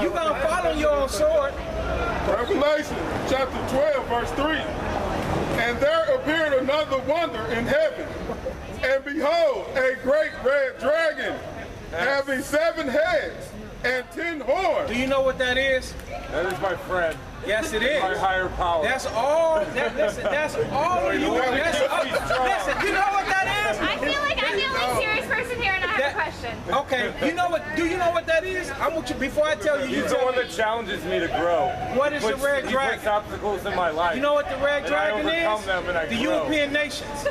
You gonna follow your own sword. Revelation chapter 12, verse 3. And there appeared another wonder in heaven. And behold, a great red dragon, having 7 heads and 10 horns. Do you know what that is? That is my friend. Yes, it is. My higher power. That's all. Listen, that's all of you. Listen, you know what that is? I feel like I'm the only serious person here, and I have a question. Okay, you know what? Do you know what that is? I want you. Before I tell you, He's the one that challenges me to grow. What is the red dragon? He puts obstacles in my life. You know what the red dragon is? The European nations.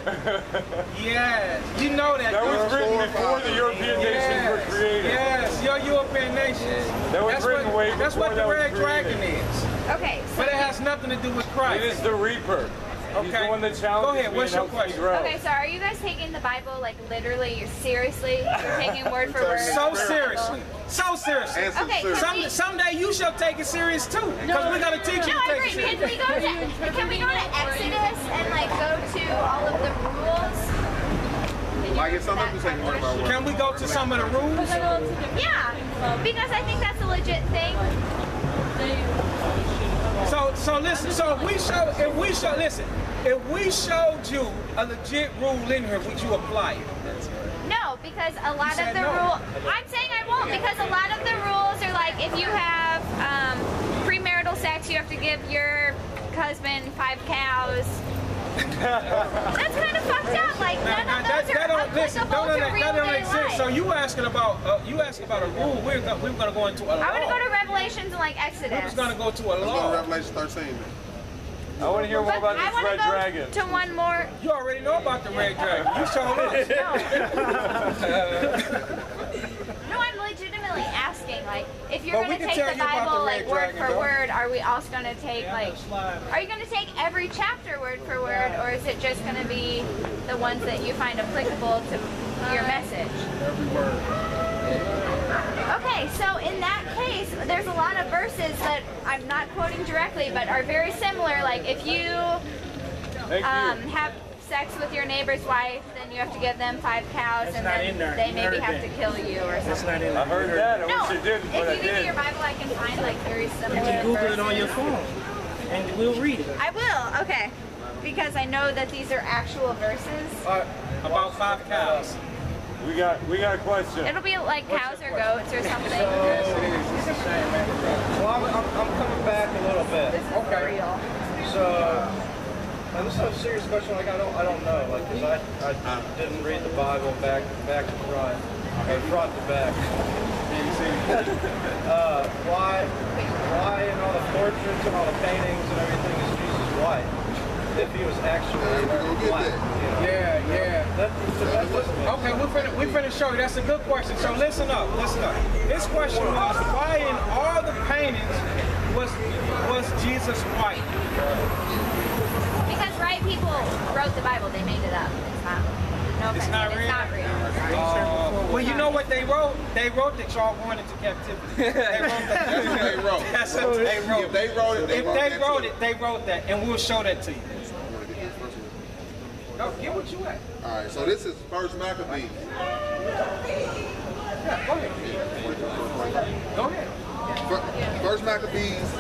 Yes, you know that. That was written before the European nations were created. Yes, your European nations. That was written way before. That's what the red dragon is. Okay, so but it has nothing to do with Christ. It is the Reaper. He's the one that challenges Go ahead. What's your question? Okay, so are you guys taking the Bible like literally? You're seriously? You're taking word for word? So seriously. So seriously. Okay. Someday you shall take it serious too, because we're gonna teach you to take it serious. Can we go to Exodus and like go to all of the rules? Can we go to some of the rules? Yeah, because I think that's a legit thing. So listen. So if we showed you a legit rule in here, would you apply it? No, because a lot of the rules. I'm saying I won't, because a lot of the rules are like if you have premarital sex, you have to give your husband 5 cows. That's kind of fucked up. Like none of those are applicable to real-day life. So you asking about a rule? We're gonna go into a law. I want to go to Revelations and like Exodus. We're just gonna go to a law. Let's go to Revelation 13. I want to hear more about this red dragon. To one more. You already know about the red dragon. You showed us. No, I'm legitimately asking. Like, if you're going to take the Bible like word for word, are we also going to take like? Are you going to take every chapter word for word, or is it just going to be the ones that you find applicable to your message? Every word. Okay, so in that case, there's a lot of verses that I'm not quoting directly, but are very similar. Like if you have sex with your neighbor's wife, then you have to give them 5 cows, and then they maybe have to kill you or something. I heard that. I wish you didn't, but I if you give me did. your Bible, I can find like very similar. You can Google verses. it on your phone, and we'll read it. I will. Okay, because I know that these are actual verses. About 5 cows. We got a question. It'll be like cows or goats or something. Yes, it is. It's a shame, man. Well, I'm coming back a little bit. This is real. So, and this is a serious question. Like I don't know. Like, cause I didn't read the Bible back to front, or front to back. Why in all the portraits and all the paintings and everything is Jesus white? If he was actually black. Yeah. That doesn't Okay, we're finna show you. That's a good question. So listen up. This question was, why in all the paintings was Jesus white? Because right people wrote the Bible, they made it up. It's not real. It's not real. Well, you know what they wrote? They wrote that y'all going into captivity. They wrote that. That's what they wrote. If they wrote it, they wrote that, and we'll show that to you. No, get what you at. All right, so this is First Maccabees. Yeah, go ahead. First Maccabees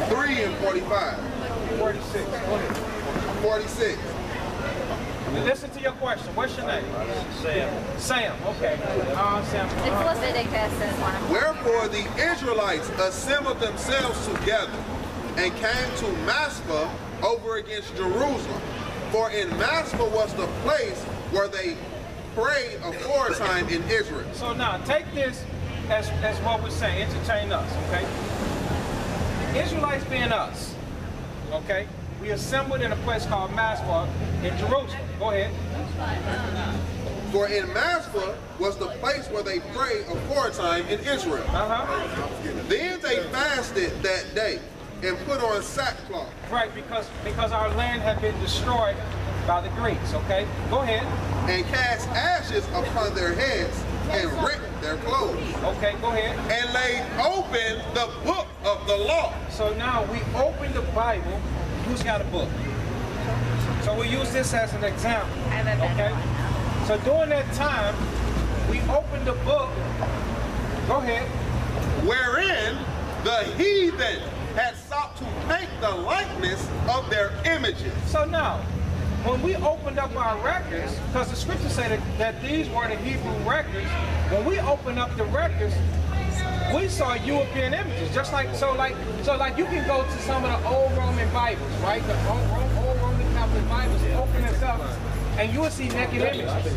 3 and 45. 46. Go ahead. 46. Listen to your question. What's your name? Sam. Okay. Sam. It's Leviticus is one of them. Wherefore the Israelites assembled themselves together and came to Maspah over against Jerusalem. For in Maspah was the place where they prayed aforetime in Israel. So now take this as what we're saying. Entertain us, okay? Israelites being us, okay? We assembled in a place called Maspah in Jerusalem. Go ahead. For in Maspah was the place where they prayed aforetime in Israel. Then they fasted that day and put on sackcloth. Right, because our land had been destroyed by the Greeks, okay? Go ahead. And cast ashes upon their heads and rent their clothes. Okay, go ahead. And laid open the book of the law. So now we open the Bible. Who's got a book? So we use this as an example. Okay? So during that time, we opened the book. Go ahead. Wherein the heathen had sought to paint the likeness of their images. So now, when we opened up our records, because the scriptures say that these were the Hebrew records, when we opened up the records, we saw European images. Just like, so like you can go to some of the old Roman Bibles, right? The old Roman Catholic Bibles, open this up, and you will see naked images,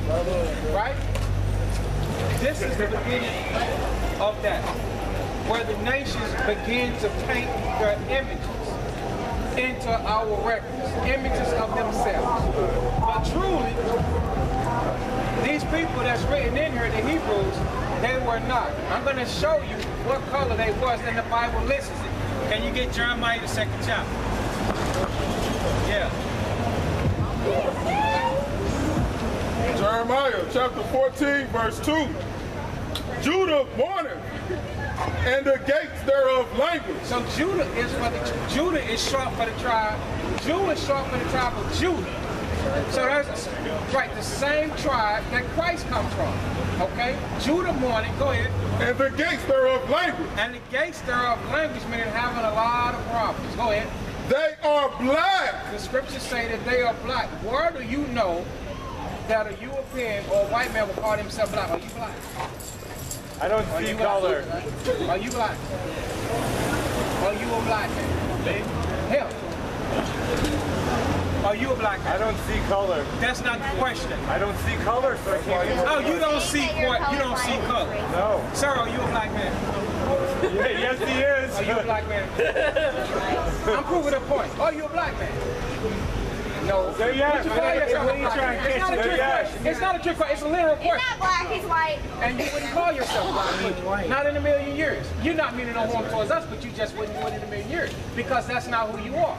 right? This is the beginning of that, where the nations begin to paint their images into our records, images of themselves. But truly, these people that's written in here, the Hebrews, they were not. I'm going to show you what color they was, and the Bible lists it. Can you get Jeremiah, the 2nd chapter? Yeah. Jeremiah chapter 14, verse 2. Judah mourneth, and the gates thereof languish. So Judah is short for the tribe. Judah is short for the tribe of Judah. So that's right, the same tribe that Christ comes from. Okay? Judah mourning, go ahead. And the gates thereof languish. And the gates thereof languish, meaning having a lot of problems. Go ahead. They are black. The scriptures say that they are black. Where do you know that a European or a white man will call himself black? Are you black? I don't see color. Are you black? Are you a black man? Hell. Are you a black man? I don't see color. That's not the question. I don't see color, so I can't answer. Oh, you don't see color. No. Sir, are you a black man? Yeah, yes, he is. Are you a black man? I'm proving a point. Are you a black man? No. There you are. What you call yourself? It's not a trick question. It's not a trick question. It's a literal question. He's not black, he's white. And you wouldn't call yourself black. Not in a million years. You're not meaning no harm towards us, but you just wouldn't do it in a million years because that's not who you are.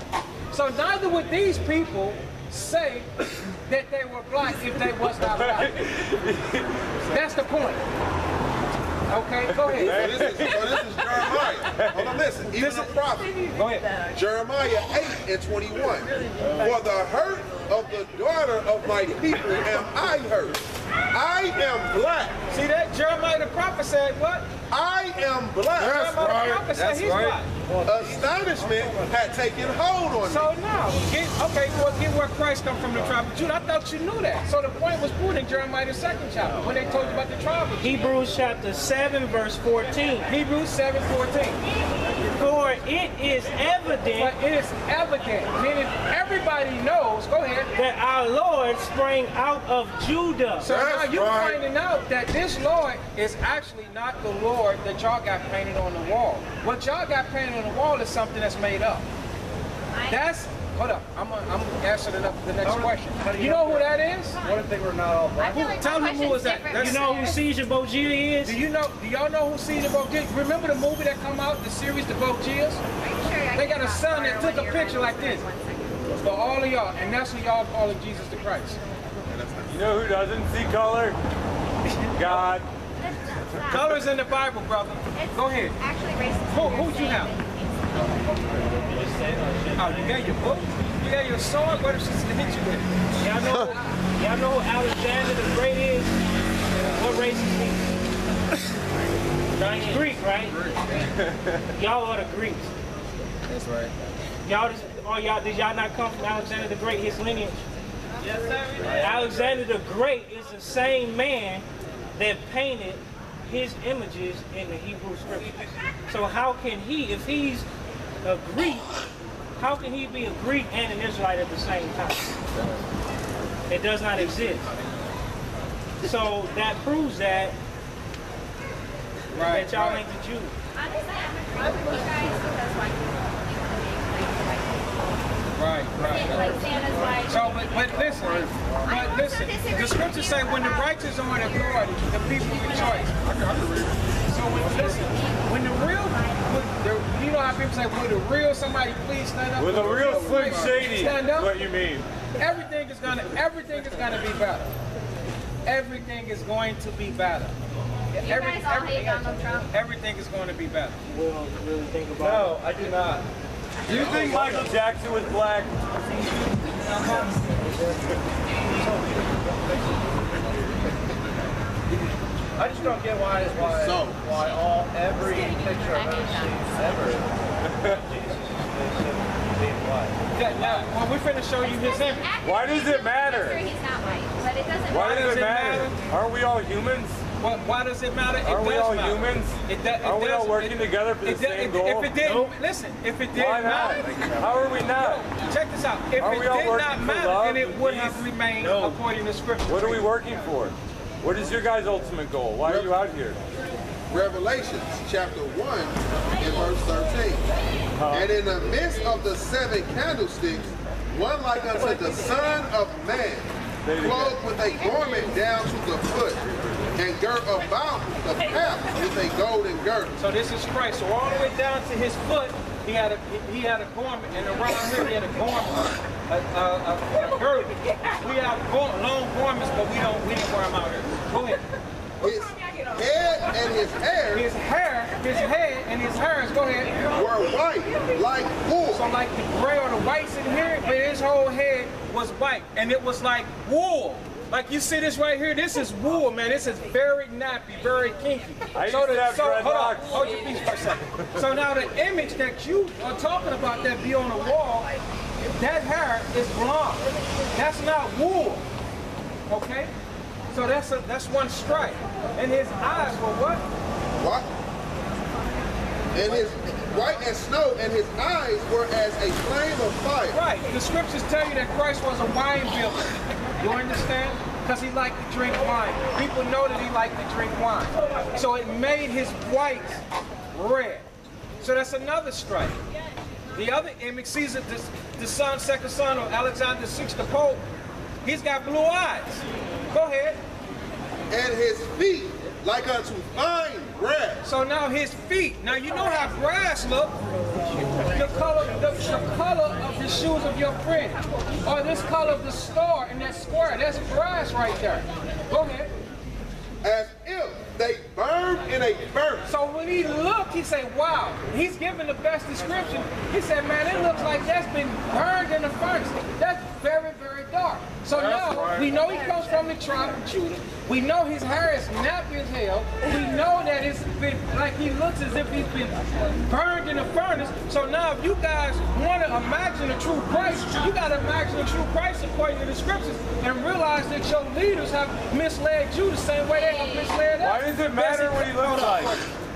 So neither would these people say that they were black if they was not black. That's the point. Okay, go ahead. So this is Jeremiah. Hold on, listen. Even a prophet. Go ahead. Jeremiah 8 and 21. For the hurt of the daughter of my people am I hurt. I am black. See that? Jeremiah the prophet said what? I am black. That's Jeremiah right. the prophet said he's black. Astonishment had taken hold on me. So now, get where Christ come from, the tribe of Judah. I thought you knew that. So the point was proved in Jeremiah the 2nd chapter when they told you about the tribe of Judah. Hebrews chapter 7, verse 14. Hebrews 7:14. For it is evident But it is evident, meaning everybody knows, go ahead, that our Lord sprang out of Judah. so now That's you're right. finding out that this Lord is actually not the Lord that y'all got painted on the wall. What y'all got painted on the wall is something that's made up. That's, hold up, I'm answering the next question. You know who that is? What if they were not all black? I feel like Tell my me who was question's that? different. You know who Caesar Borgia is? Do y'all know who Caesar Borgia? Remember the movie that come out, the series, The Borgias? They got a son that took a picture like this for all of y'all, and that's who y'all calling Jesus the Christ. You know who doesn't see color? God. Colors in the Bible, brother. Go ahead. Actually, racist. Who'd you have? Oh, you got your book? You got your sword? What if she hit you with it? Y'all know who Alexander the Great is? What race is he? He's Greek, right? Y'all are the Greeks. That's right. Did y'all not come from Alexander the Great, his lineage? Yes, sir, we did. Alexander the Great is the same man that painted his images in the Hebrew scriptures. So how can he, if he's a Greek, how can he be a Greek and an Israelite at the same time? It does not exist. So that proves that Right, y'all right. ain't the Jews. Honestly, I'm agreeing with you guys because, like, Right. like Santa's like. So, but listen, the scriptures say when the righteous are in authority, the people rejoice. So when the real, you know how people say, will the real somebody please stand up? With a real Slim Shady, stand up. what you mean. Everything is gonna be better. Everything is going to be better. You guys all hate Donald Trump. Everything is going to be better. We don't really think about No, I do not. Do you think Michael Jackson was black? I just don't get why every picture I've ever seen ever finna show you his image. Why does it matter? He's not white, but it doesn't Why matter. does it matter? Aren't we all humans? Why does it matter? Aren't we all matter. humans? It Aren't we all does- working together for the same goal? If it didn't, listen, if it didn't Why not? matter, How are we not? check this out. If Aren't it we all did working not for matter, love then it and would peace? have remained according to Scripture. What are we working for? What is your guys' ultimate goal? Why are you out here? Revelations chapter 1 and verse 13. And in the midst of the 7 candlesticks, one like unto the Son of Man, clothed with a garment down to the foot, and girt about the paps with a golden girdle. So this is Christ. So all the way down to his foot, he had a garment, and around here he had a garment, a girdle. We have long garments, but we didn't wear them out here. Go ahead. His head and his hair His head and his hairs, go ahead. were white like wool. So like the gray or the whites in here, but his whole head was white, and it was like wool. Like you see this right here, this is wool, man. This is very nappy, very kinky. I used to have dreadlocks. Hold your peace for a second. So now the image that you are talking about that be on the wall, that hair is blonde. That's not wool. Okay? So that's one stripe. And his eyes were what? What? And his white as snow, and his eyes were as a flame of fire. Right. The scriptures tell you that Christ was a wine builder. You understand? Because he liked to drink wine. People know that he liked to drink wine. So it made his white red. So that's another stripe. The other image, Caesar, the son, second son of Alexander VI, the Pope, he's got blue eyes. Go ahead. And his feet like unto fine grass. So now his feet. Now you know how grass look. The color of the shoes of your friend, or this color of the star in that square. That's grass right there. Go ahead. As if they burned in a furnace. So when he looked, he said, "Wow." He's giving the best description. He said, "Man, it looks like that's been burned in a furnace. That's very, very dark." So now we know he comes from the tribe of Judah. We know his hair is nappy as hell. We know that it's been like he looks as if he's been burned in a furnace. So now if you guys want to imagine a true Christ, you got to imagine a true Christ according to the scriptures and realize that your leaders have misled you the same way they have misled us. Why does it matter what he looks like?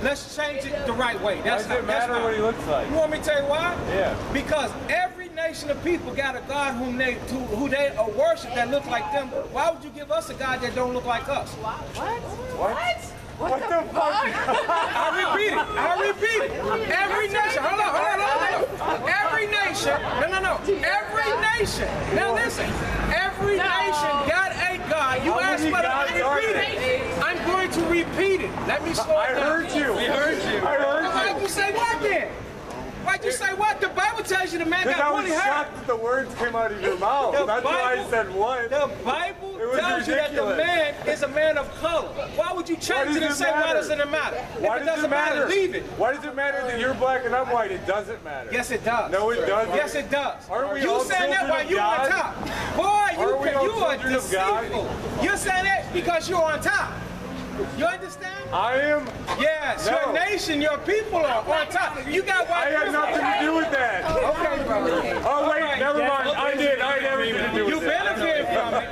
Let's change it the right way. Why does it matter what he looks like? You want me to tell you why? Yeah. Because every nation of people got a God who they worship that look like them. Why would you give us a God that don't look like us? What the fuck? I repeat it. Every nation. Hold on. Every nation. No. Every nation. Now listen. Every nation got a God. You asked for it. I'm going to repeat it. Let me slow it down. I heard you. Why'd you say what then? Why'd you say what? The Bible tells you the man Because I got was woolly hair. shocked that the words came out of your mouth. That's why I said what. The Bible was tells you that the ridiculous. man is a man of color. Why would you change it and say why doesn't it matter? Why If it does doesn't it matter? leave it. Why does it matter that you're black and I'm white? It doesn't matter. Yes, it does. No, it doesn't. Yes, it does. Aren't we you all saying that children while of you God? on top. Boy, Aren't we all you are children of God? deceitful. You're saying that because you're on top. You understand? I am. Yes, No. your nation, your people are on top. You got I white had people. nothing to do with that. Okay, brother. Oh wait, Alright, never mind. okay. I did. I had everything to do with You it. benefited from it.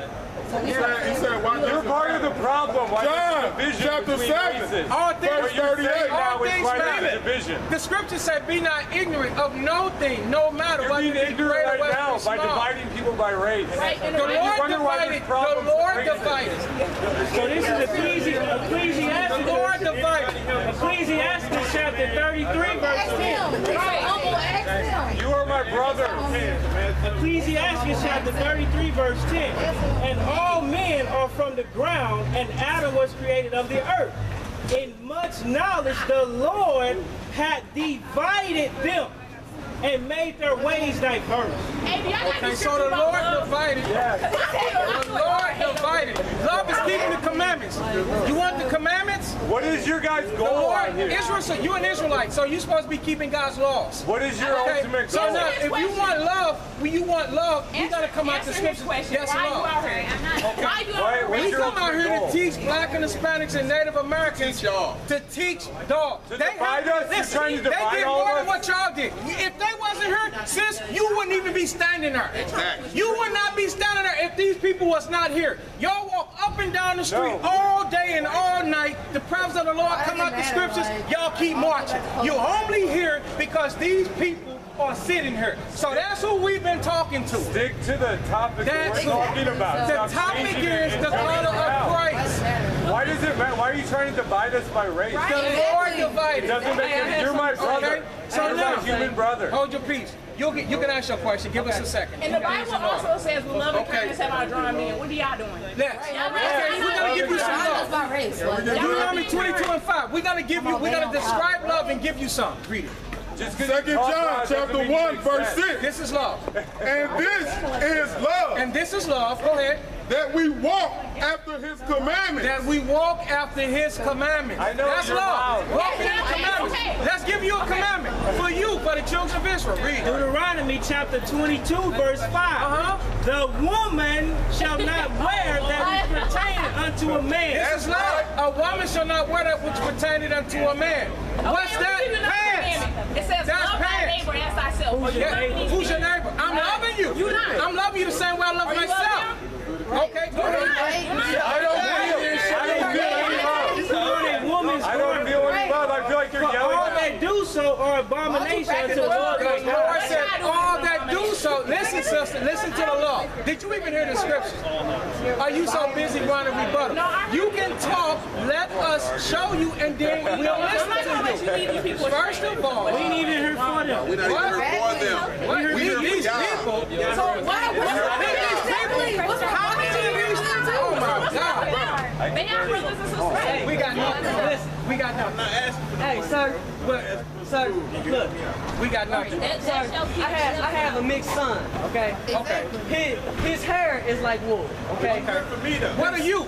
He said, why You're part of the problem. Why John, there's a division chapter between 7. races? All things, What you're saying now all is things why there's a matter. division. The scripture said, "Be not ignorant of no thing, no matter You're what." being ignorant right now by small. dividing people by race. The You Lord wonder why divided. there's The problems Lord with racism. divided. So this is The Lord divided. Ecclesiastes chapter 33, verse 10. You are my brother. Ecclesiastes chapter 33, verse 10. And all men are from the ground, and Adam was created of the earth. In much knowledge the Lord had divided them and made their ways diverse. Okay, so the Lord divided. The Lord divided. Love is keeping the commandments. You want the commandments? What is your guys' The goal Lord, out here? Israel, so you're an Israelite, so you're supposed to be keeping God's laws. What is your Okay, ultimate so goal? now if you want love, you gotta come out the scriptures. Yes, Why you love. out here? I'm not. Okay. Why you out Why- here? what's We your come out ultimate here goal? to teach black and Hispanics and Native Americans to teach dog. To divide us? You're trying to they divide did all more of than what us? y'all did. If they wasn't here, sis, you wouldn't even be be standing there. Exactly. You would not be standing there if these people was not here. Y'all walk up and down the street all day and all night. The prophets of the Lord come out the scriptures. Y'all keep marching. You're only here because these people are sitting here. So that's who we've been talking to. Stick to the topic that we're talking about. The topic is the color of Christ. Why does it matter? Why are you trying to divide us by race? The Lord divided. It doesn't make any. You're my brother. So You're now, my human brother. hold your peace. You can ask your question. Give us a second. And the Bible also says, "With love and kindness have I drawn men." What are y'all doing? Next. Okay, we're gonna give you some love. Deuteronomy 22:5. We're gonna give you. We're gonna describe love and give you some. Read it. Just 'cause 2 you talk John about it doesn't chapter mean 1 it verse makes sense. 6. This is love. And this is love, And this is love. Go ahead. that we walk after his commandments. That we walk after His commandments. I know That's you're love. loud. Walking in the commandments. Let's give you a commandment for you, for the children of Israel. Read. Deuteronomy chapter 22, verse 5. The woman shall not wear that which pertaineth unto a man. This is love. A woman shall not wear that which pertaineth unto a man. What's that? Pants. It says, That's "Love thy pants. neighbor as thyself." Who's your neighbor? Who's your neighbor? I'm loving you. You not. I'm loving you the same way I love myself. Okay, go ahead. I don't feel any love. I don't feel any love. I feel like you're yelling All at me. that do so are abomination unto the Lord. The Lord said, all that do so, listen, sister, listen to the law. Did you even hear the scriptures? Are you so busy running to rebuttal? You can talk, let us show you, and then we'll listen to you. First of all, We ain't even here for them. We're not even here for them. what We here for these y'all. people, So why? how many of these, oh my God. They are brothers and sisters. We got nothing. Listen, we got nothing. Hey, sir. Sir, look. We got nothing. Sir, I have a mixed son, okay? Okay. His hair is like wool, okay? What are you?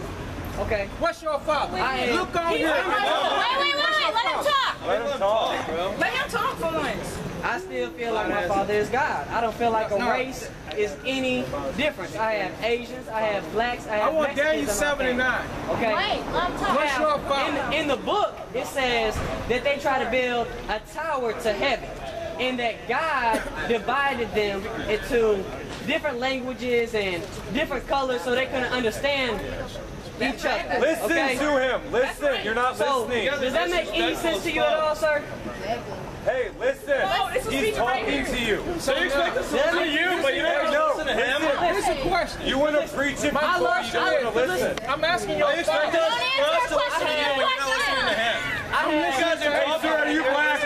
Okay. What's your father? I am- Look on here. Wait, let him talk. Let him talk, bro. Let him talk for once. I still feel like my father is God. I don't feel like a race is any different. I have Asians, I have blacks, I have I want Mexicans Daniel in my 7 and 9. family, okay? Wait, let him talk. What's your father? In the book, it says that they try to build a tower to heaven, and that God divided them into different languages and different colors so they couldn't understand each other. Listen okay? to him. Listen. You're not So, listening. does that make any sense to you at all, sir? Hey, listen. Oh, this is He's speaking right talking here. to you. So you expect us to Does listen it- to you, but you Hey, don't no, listen to him? Here's a question. You want to preach it I before love- you don't want to listen. I'm asking your Don't answer the question. Are you black?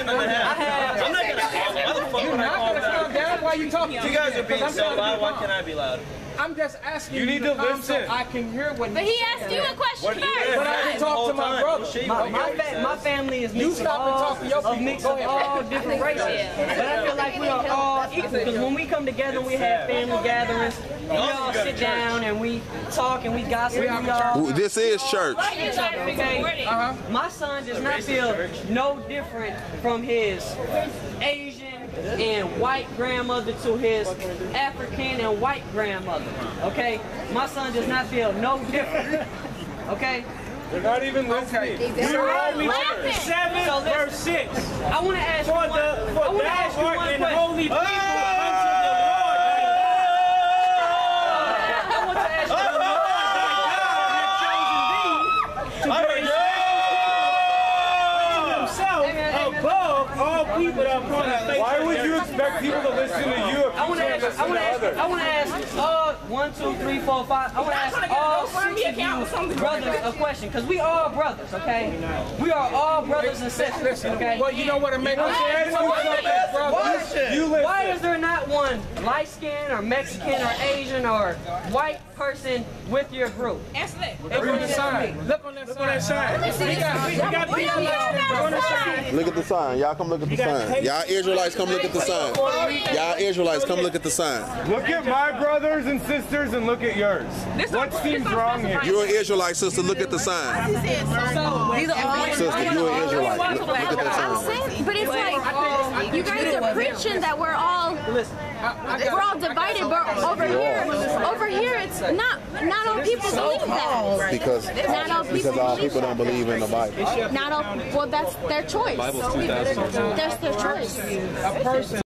You're not gonna calm down while you talking. You guys are being so loud. Why can't I be loud? I'm just asking You need to to calm listen. so I can hear what But he asked you a question first. But I can talk to my brother. My family is You mixed stop and talk to your people. mix Go of ahead. all different races. But I feel like we are all equal because when we come together, we have family gatherings. We all sit down and we talk and we gossip. We all This is church. each other, okay? My son does not feel no different from his Asian and white grandmother to his African and white grandmother, okay? My son does not feel no different, okay? They're not even listening. Deuteronomy chapter 7, So listen. verse 6. I want to ask you For one, I thou want to ask you art one an question. holy people unto the Lord thy I want to ask you one. above all people that are upon the face. Why would you expect people to listen to you if I you want to can't ask. listen to others? I want to ask all 1, 2, 3, 4, 5. I want to ask all 6 of you brothers a question because we all brothers, okay? We are all brothers and sisters, okay? Well, you know what it makes me Why is there not one light skinned or Mexican or Asian or white person with your group? Answer that. Look on the sign. Look on that sign. We got people on the sign. Look at the sign. Y'all come look at the sign. Y'all Israelites come look at the sign. Y'all Israelites come look at the sign. Look at my brothers and sisters and look at yours. What seems wrong here? You're an Israelite, sister. Look at the sign. Sister, you're an Israelite. Look at that I'm sign. saying, but it's like you guys are preaching that we're all divided, but over here it's not all people believe that. Because all people don't believe in the Bible. Not all. Well, that's their choice. That's their choice. A person